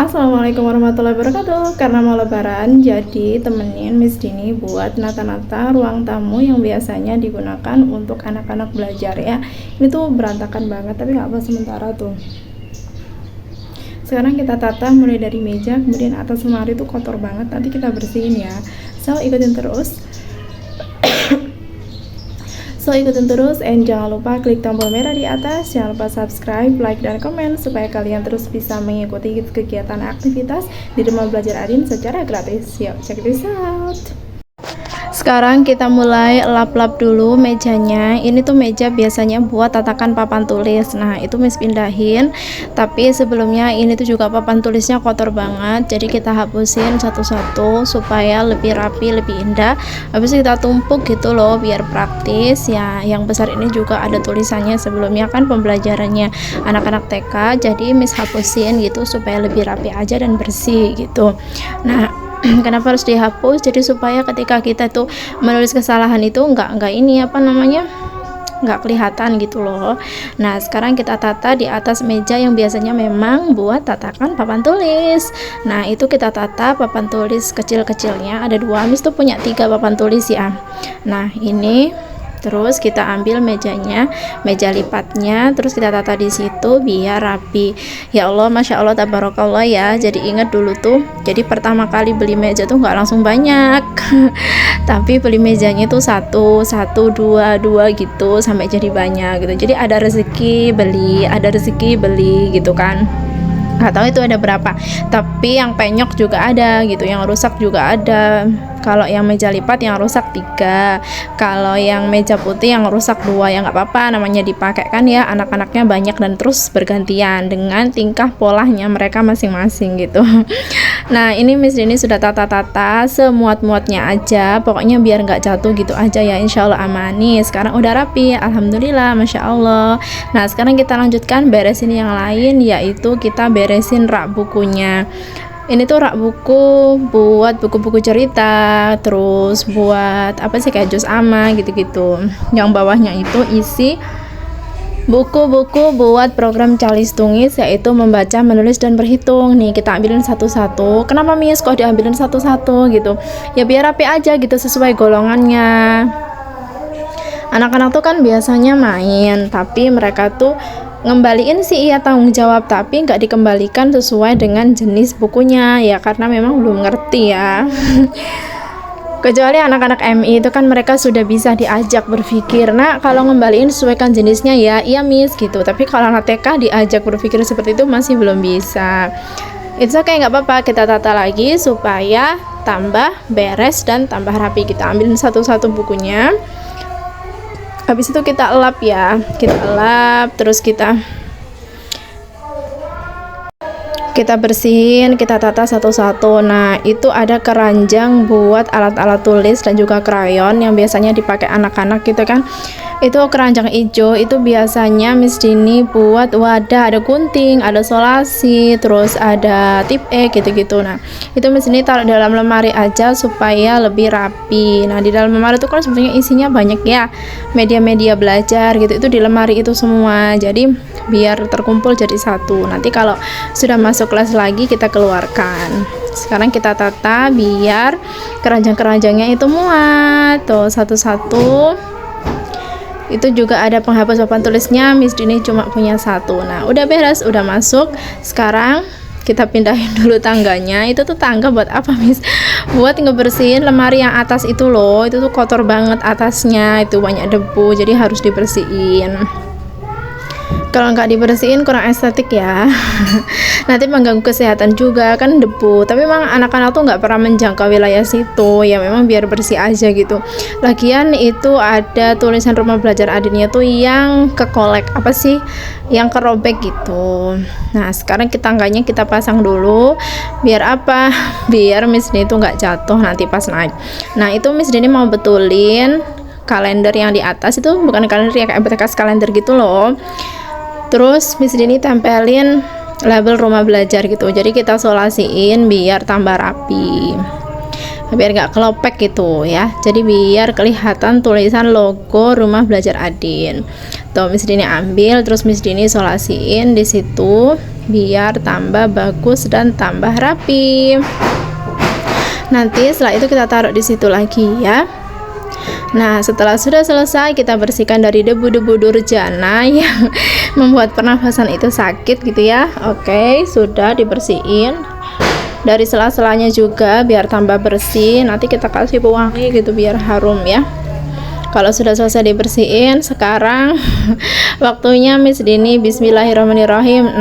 Assalamualaikum warahmatullahi wabarakatuh. Karena mau lebaran, jadi temenin Miss Dini buat nata-nata ruang tamu yang biasanya digunakan untuk anak-anak belajar ya. Ini tuh berantakan banget, tapi nggak apa, sementara tuh. Sekarang kita tata mulai dari meja, kemudian atas lemari tuh kotor banget, nanti kita bersihin ya. So ikutin terus. And jangan lupa klik tombol merah di atas, jangan lupa subscribe, like, dan komen supaya kalian terus bisa mengikuti kegiatan aktivitas di rumah belajar Adin secara gratis. Yuk, check this out. Sekarang kita mulai lap-lap dulu mejanya. Ini tuh meja biasanya buat tatakan papan tulis. Nah, itu Miss pindahin. Tapi sebelumnya ini tuh juga papan tulisnya kotor banget. Jadi kita hapusin satu-satu supaya lebih rapi, lebih indah. Habis kita tumpuk gitu loh biar praktis ya. Yang besar ini juga ada tulisannya, sebelumnya kan pembelajarannya anak-anak TK. Jadi Miss hapusin gitu supaya lebih rapi aja dan bersih gitu. Nah, kenapa harus dihapus? Jadi supaya ketika kita tuh menulis kesalahan itu nggak kelihatan gitu loh. Nah, sekarang kita tata di atas meja yang biasanya memang buat tatakan papan tulis. Nah, itu kita tata papan tulis kecil-kecilnya, ada dua. Miss tuh punya 3 papan tulis ya. Nah, ini terus kita ambil mejanya, meja lipatnya, terus kita tata di situ biar rapi. Ya Allah, masya Allah, tabarakallah ya. Jadi ingat dulu tuh, jadi pertama kali beli meja tuh nggak langsung banyak, tapi beli mejanya tuh satu, dua gitu sampai jadi banyak gitu. Jadi ada rezeki beli gitu kan. Nggak tahu itu ada berapa, tapi yang penyok juga ada gitu, yang rusak juga ada. Kalau yang meja lipat yang rusak 3, kalau yang meja putih yang rusak 2, ya nggak apa-apa, namanya dipakai kan ya, anak-anaknya banyak dan terus bergantian dengan tingkah polanya mereka masing-masing gitu. Nah, ini Miss Dini sudah tata-tata semuat-muatnya aja, pokoknya biar nggak jatuh gitu aja ya, insya Allah aman. Nih sekarang udah rapi, alhamdulillah, masya Allah. Nah, sekarang kita lanjutkan beresin yang lain, yaitu kita beresin rak bukunya. Ini tuh rak buku buat buku-buku cerita, terus buat apa sih, kayak juz ama gitu-gitu. Yang bawahnya itu isi buku-buku buat program Calis Tungis, yaitu membaca, menulis, dan berhitung. Nih kita ambilin satu-satu. Kenapa Miss kok diambilin satu-satu gitu? Ya biar rapi aja gitu, sesuai golongannya. Anak-anak tuh kan biasanya main, tapi mereka tuh ngembaliin sih iya tanggung jawab, tapi nggak dikembalikan sesuai dengan jenis bukunya ya, karena memang belum ngerti ya. Kecuali anak-anak MI itu kan mereka sudah bisa diajak berpikir. Nah, kalau ngembaliin sesuaikan jenisnya ya, iya Miss gitu. Tapi kalau anak TK diajak berpikir seperti itu masih belum bisa. It's okay, nggak apa-apa, kita tata lagi supaya tambah beres dan tambah rapi. Kita ambilin satu-satu bukunya. Habis itu kita elap ya, terus kita bersihin, kita tata satu-satu. Nah, itu ada keranjang buat alat-alat tulis dan juga krayon yang biasanya dipakai anak-anak gitu kan. Itu keranjang hijau, itu biasanya Miss Dini buat wadah, ada gunting, ada solasi, terus ada tip E gitu-gitu. Nah, itu Miss Dini taruh dalam lemari aja supaya lebih rapi. Nah, di dalam lemari itu kan sebenarnya isinya banyak ya, media-media belajar gitu, itu di lemari itu semua. Jadi biar terkumpul jadi satu. Nanti kalau sudah masuk kelas lagi kita keluarkan. Sekarang kita tata biar keranjang-keranjangnya itu muat. Tuh satu-satu. Itu juga ada penghapus papan tulisnya, Miss Dini cuma punya 1. Nah, udah beres, udah masuk. Sekarang kita pindahin dulu tangganya. Itu tuh tangga buat apa Miss? Buat ngebersihin lemari yang atas itu loh. Itu tuh kotor banget atasnya, itu banyak debu, jadi harus dibersihin. Kalau nggak dibersihin kurang estetik ya. Nanti mengganggu kesehatan juga kan, debu. Tapi memang anak-anak tuh nggak pernah menjangkau wilayah situ ya, memang biar bersih aja gitu. Lagian itu ada tulisan rumah belajar Adinnya tuh yang kekolek, apa sih, yang kerobek gitu. Nah, sekarang tangganya kita pasang dulu. Biar apa? Biar Miss Dini tuh nggak jatuh nanti pas naik. Nah, itu Miss Dini mau betulin kalender yang di atas, itu bukan kalender ya, kayak bekas kalender gitu loh. Terus Miss Dini tempelin label rumah belajar gitu, jadi kita solasiin biar tambah rapi, biar nggak kelopek gitu ya. Jadi biar kelihatan tulisan logo rumah belajar Adin. Tuh Miss Dini ambil, terus Miss Dini solasiin di situ biar tambah bagus dan tambah rapi. Nanti setelah itu kita taruh di situ lagi ya. Nah, setelah sudah selesai, kita bersihkan dari debu-debu durjana yang membuat pernafasan itu sakit gitu ya. Oke, sudah dibersihin. Dari sela-selanya juga biar tambah bersih. Nanti kita kasih pewangi gitu biar harum ya. Kalau sudah selesai dibersihin, sekarang waktunya Miss Dini bismillahirrahmanirrahim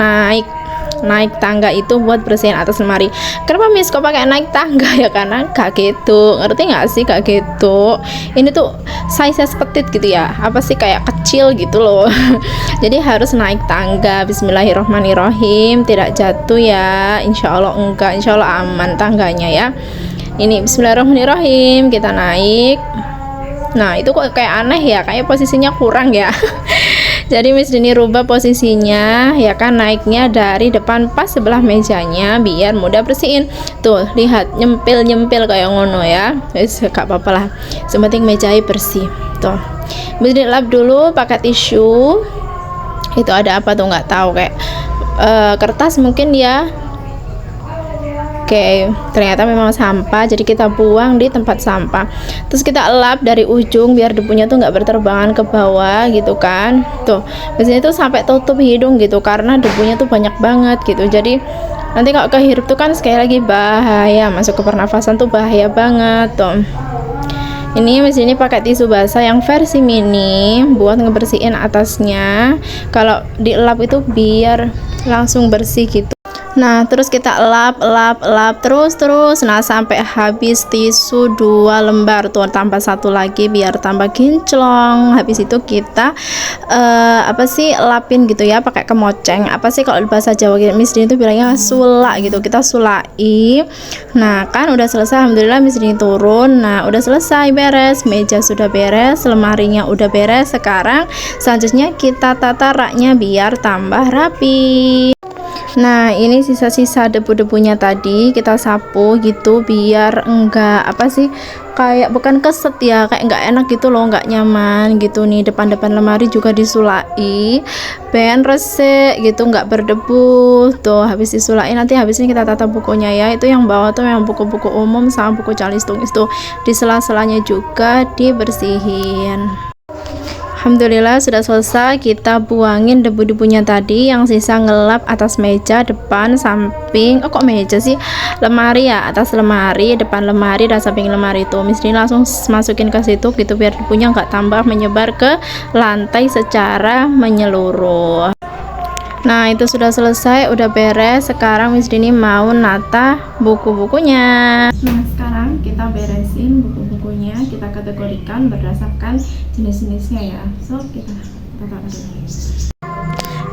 naik tangga itu buat bersihin atas lemari. Kenapa Miss kok pakai naik tangga ya? Karena gak gitu, ngerti nggak sih gak gitu? Ini tuh size petit gitu ya, apa sih kayak kecil gitu loh. Jadi harus naik tangga. Bismillahirrahmanirrahim, tidak jatuh ya, insya Allah enggak, insya Allah aman tangganya ya. Ini bismillahirrahmanirrahim, kita naik. Nah itu kok kayak aneh ya, kayak posisinya kurang ya. Jadi Miss Dini rubah posisinya ya kan, naiknya dari depan pas sebelah mejanya biar mudah bersihin. Tuh lihat, nyempil kayak ngono ya. Wis gak apa-apa lah, sepenting mejanya bersih. Tuh Miss Dini lap dulu pakai tisu. Itu ada apa tuh nggak tahu, kayak kertas mungkin ya. Oke, ternyata memang sampah, jadi kita buang di tempat sampah. Terus kita lap dari ujung biar debunya tuh nggak berterbangan ke bawah gitu kan. Tuh biasanya tuh sampai tutup hidung gitu karena debunya tuh banyak banget gitu. Jadi nanti kalau kehirup tuh kan sekali lagi bahaya, masuk ke pernafasan tuh bahaya banget tuh. Ini Miss ini pakai tisu basah yang versi mini buat ngebersihin atasnya. Kalau dilap itu biar langsung bersih gitu. Nah terus kita lap terus. Nah sampai habis tisu 2 lembar tuh, tambah 1 lagi biar tambah kinclong. Habis itu kita lapin gitu ya pakai kemoceng. Apa sih kalau bahasa Jawa Miss Dini itu bilangnya sulak gitu, kita sulai. Nah kan udah selesai, alhamdulillah Miss Dini turun. Nah udah selesai, beres, meja sudah beres, lemarinya udah beres. Sekarang selanjutnya kita tata raknya biar tambah rapi. Nah ini sisa-sisa debu-debunya tadi kita sapu gitu biar enggak kayak bukan keset ya, kayak enggak enak gitu loh, enggak nyaman gitu. Nih depan-depan lemari juga disulai ben resik gitu, enggak berdebu. Tuh habis disulai, nanti habis ini kita tata bukunya ya. Itu yang bawah tuh memang buku-buku umum sama buku calis tulis tuh, di sela-selanya juga dibersihin. Alhamdulillah sudah selesai. Kita buangin debu-debunya tadi yang sisa ngelap atas meja, depan, samping. Oh kok meja sih, lemari ya, atas lemari, depan lemari, dan samping lemari itu. Miss Dini langsung masukin ke situ gitu biar debunya nggak tambah menyebar ke lantai secara menyeluruh. Nah itu sudah selesai, udah beres. Sekarang Miss Dini mau nata buku-bukunya. Nah sekarang kita beresin buku-bukunya, kita kategorikan berdasarkan jenis-jenisnya ya. So kita tata dulu.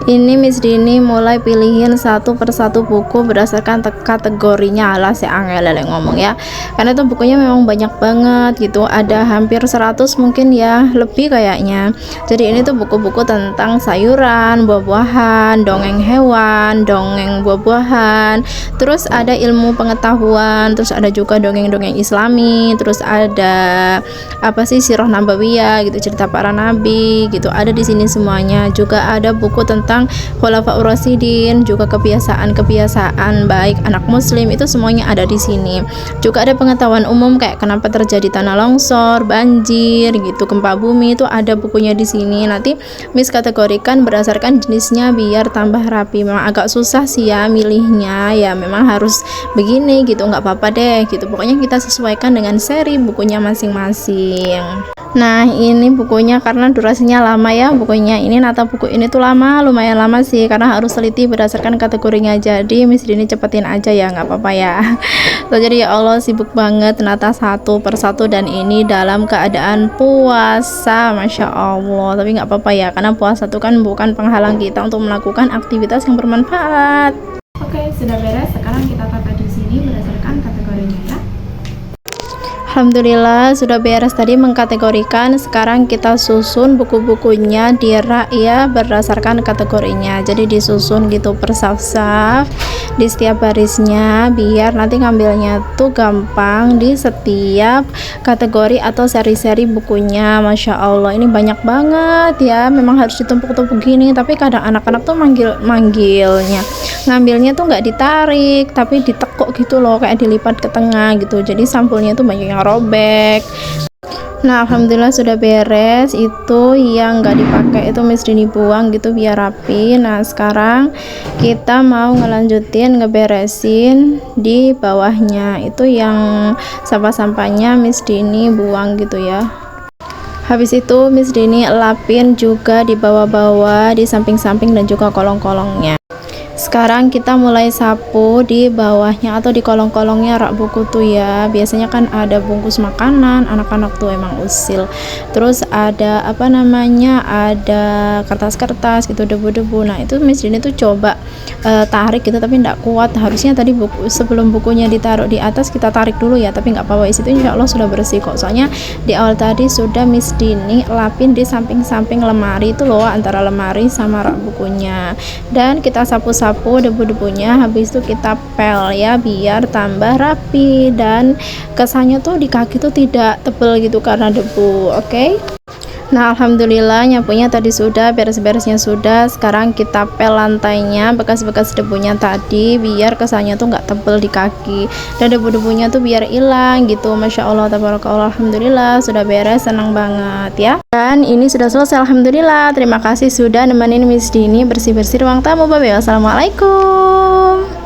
Ini Miss Dini mulai pilihin satu persatu buku berdasarkan kategorinya. Alah si angel lele ngomong ya, karena itu bukunya memang banyak banget gitu, ada hampir 100 mungkin ya, lebih kayaknya. Jadi ini tuh buku-buku tentang sayuran, buah-buahan, dongeng hewan, dongeng buah-buahan, terus ada ilmu pengetahuan, terus ada juga dongeng-dongeng islami, terus ada sirah nabawiyah gitu, cerita para nabi gitu, ada di sini semuanya. Juga ada buku tentang Khulafaur Rasyidin, juga kebiasaan baik anak muslim, itu semuanya ada di sini. Juga ada pengetahuan umum kayak kenapa terjadi tanah longsor, banjir gitu, gempa bumi, itu ada bukunya di sini. Nanti Miss kategorikan berdasarkan jenisnya biar tambah rapi. Memang agak susah sih ya milihnya, ya memang harus begini gitu, nggak apa-apa deh gitu. Pokoknya kita sesuaikan dengan seri bukunya masing-masing. Nah ini bukunya karena durasinya lama ya, bukunya ini nata buku ini tuh lumayan lama sih, karena harus teliti berdasarkan kategorinya. Jadi Miss Dini cepetin aja ya, nggak apa-apa ya. So, jadi ya Allah sibuk banget nata satu persatu, dan ini dalam keadaan puasa, Masya Allah. Tapi nggak apa-apa ya, karena puasa itu kan bukan penghalang kita untuk melakukan aktivitas yang bermanfaat. Oke, sudah beres. Sekarang kita tata di sini berdasarkan kategorinya ya. Alhamdulillah sudah beres tadi mengkategorikan. Sekarang kita susun buku-bukunya di rak ya, berdasarkan kategorinya. Jadi disusun gitu per saf-saf di setiap barisnya, biar nanti ngambilnya tuh gampang di setiap kategori atau seri-seri bukunya. Masya Allah, ini banyak banget ya, memang harus ditumpuk-tumpuk gini. Tapi kadang anak-anak tuh manggilnya ngambilnya tuh nggak ditarik tapi ditekuk gitu loh, kayak dilipat ke tengah gitu, jadi sampulnya tuh banyak yang robek. Nah alhamdulillah sudah beres, itu yang nggak dipakai itu Miss Dini buang gitu biar rapi. Nah sekarang kita mau ngelanjutin ngeberesin di bawahnya, itu yang sampah-sampahnya Miss Dini buang gitu ya. Habis itu Miss Dini lapin juga di bawah-bawah, di samping-samping dan juga kolong-kolongnya. Sekarang kita mulai sapu di bawahnya atau di kolong-kolongnya rak buku tuh ya. Biasanya kan ada bungkus makanan, anak-anak tuh emang usil. Terus ada apa namanya, ada kertas-kertas gitu, debu-debu. Nah itu Miss Dini tuh coba tarik gitu tapi tidak kuat. Harusnya tadi sebelum bukunya ditaruh di atas kita tarik dulu ya, tapi nggak apa-apa, itu insya Allah sudah bersih kok. Soalnya di awal tadi sudah Miss Dini lapin di samping-samping lemari itu loh, antara lemari sama rak bukunya. Dan kita sapu-sapu debu-debunya, habis itu kita pel ya biar tambah rapi dan kesannya tuh di kaki tuh tidak tebel gitu karena debu. Oke. Nah alhamdulillah nyapunya tadi sudah, beres-beresnya sudah. Sekarang kita pel lantainya, bekas-bekas debunya tadi biar kesannya tuh nggak tebel di kaki dan debu-debunya tuh biar hilang gitu. Masya Allah, tabarakallah, alhamdulillah sudah beres, senang banget ya. Dan ini sudah selesai alhamdulillah. Terima kasih sudah nemenin Miss Dini bersih-bersih ruang tamu. Bye bye, wassalamualaikum.